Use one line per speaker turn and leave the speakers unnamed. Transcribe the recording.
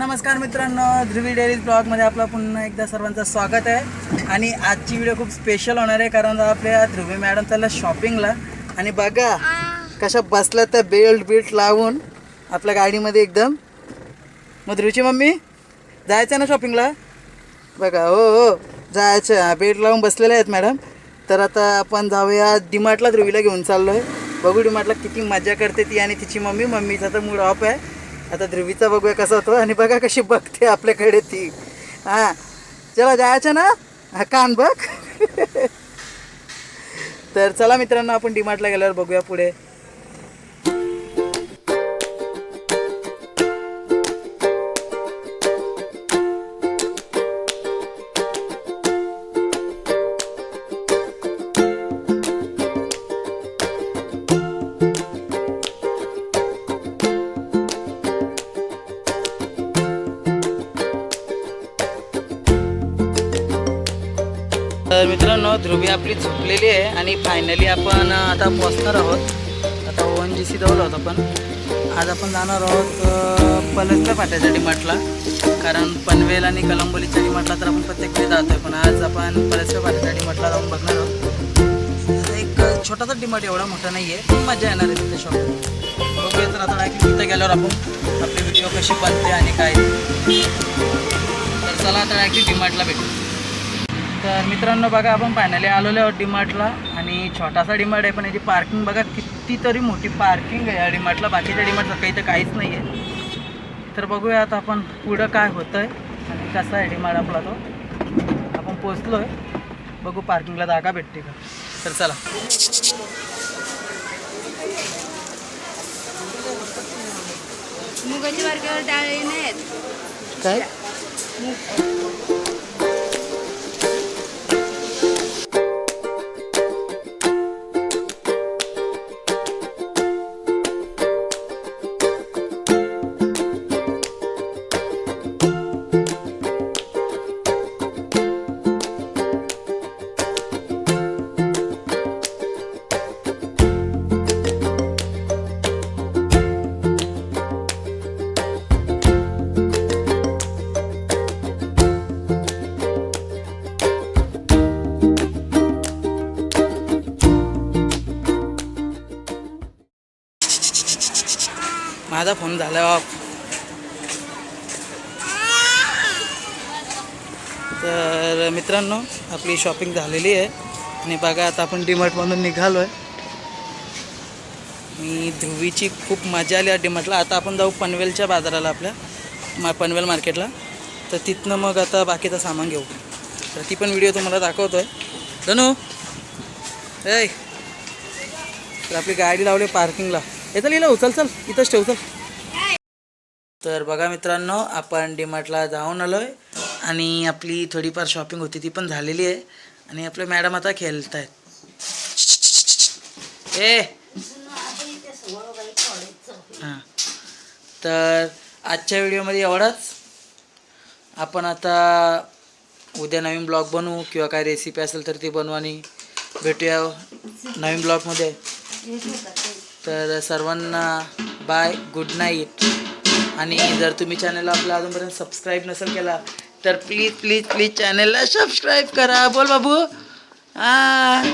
नमस्कार मित्रांनो, ध्रुवी डेली ब्लॉगमध्ये आपलं पुन्हा एकदा सर्वांचं स्वागत आहे. आणि आजची व्हिडिओ खूप स्पेशल होणार आहे कारण आपल्या ध्रुवी मॅडम चालल्या शॉपिंगला. आणि बघा कशा बसल्या त्या बेल्ट लावून आपल्या गाडीमध्ये एकदम. मग ध्रुवीची मम्मी जायचं ना शॉपिंगला? बघा हो जायचं, बेल्ट लावून बसलेले आहेत मॅडम. तर आता आपण जाऊया डीमार्टला. ध्रुवीला घेऊन चाललो आहे. बघू डीमार्टला किती मजा करते ती आणि तिची मम्मी. मम्मीचा तर मूड ऑफ आहे. आता ध्रुवीचा बघूया कसा होतो. आणि बघा कशी बघते आपल्याकडे ती. हां चला जायचं ना, हा कान बघ. तर चला मित्रांनो, आपण डीमार्टला गेल्यावर बघूया पुढे. तर मित्रांनो, ध्रुवी आपली झोपलेली आहे आणि फायनली आपण आता पोचणार आहोत. आता ONGC जवळ आहोत आपण. आज आपण जाणार आहोत पलसल्या फाट्याच्या डीमार्टला. कारण पनवेल आणि कलंबोलीच्या डीमार्टला तर आपण प्रत्येक वेळी जातो आहे, पण आज आपण पलसल्या फाट्याच्या डीमार्टला जाऊन बघणार आहोत. एक छोटासा डीमार्ट, एवढा मोठा नाही आहे, पण मजा येणार आहे तिथे शॉपिंग. बघूया तर आता तिथे गेल्यावर आपण आपली व्हिडिओ कशी बनते आणि काय. तर चला आता डायरेक्टली डीमार्टला भेटू. तर मित्रांनो बघा, आपण फायनली आलेलो आहोत डीमार्टला. आणि छोटासा डीमार्ट आहे, पण याची पार्किंग बघा कितीतरी मोठी पार्किंग आहे या डीमार्टला. बाकीच्या डीमार्टचं काही तर काहीच नाही आहे. तर बघूया आता आपण पुढं काय होतं आहे आणि कसा आहे डीमार्ट आपला तो. आपण पोचलो आहे, बघू पार्किंगला जागा भेटते का. तर चला.
मुगाची वारक्यावर डाळी नाहीत
काय. माझा फोन झाला ऑफ. तर मित्रांनो, आपली शॉपिंग झालेली आहे आणि बघा आता आपण डीमार्टमधून निघालो आहे. मी ध्रुवीची खूप मजा आली या डीमार्टला. आता आपण जाऊ पनवेलच्या बाजाराला, आपल्या पनवेल मार्केटला. तर तिथनं मग आता बाकीचं सामान घेऊ. तर ती पण व्हिडिओ तुम्हाला दाखवतो आहे. धनू ए, तर आपली गाडी लावली पार्किंगला. येतं लिहिलं उचल, चल इथंच ठेव चल. तर बघा मित्रांनो, आपण डीमार्टला जाऊन आलो आहे आणि आपली थोडीफार शॉपिंग होती ती पण झालेली आहे. आणि आपले मॅडम आता खेळत आहेत. ए हां, तर आजच्या व्हिडिओमध्ये एवढाच. आपण आता उद्या नवीन ब्लॉग बनवू किंवा काय रेसिपी असेल तर ती बनवू आणि भेटूया नवीन ब्लॉगमध्ये. तर सर्वांना बाय, गुड नाईट. आणि जर तुम्ही चॅनलला आपला अजूनपर्यंत सबस्क्राईब नसेल केला तर प्लीज चॅनलला सबस्क्राईब करा. बोल बाबू. हां.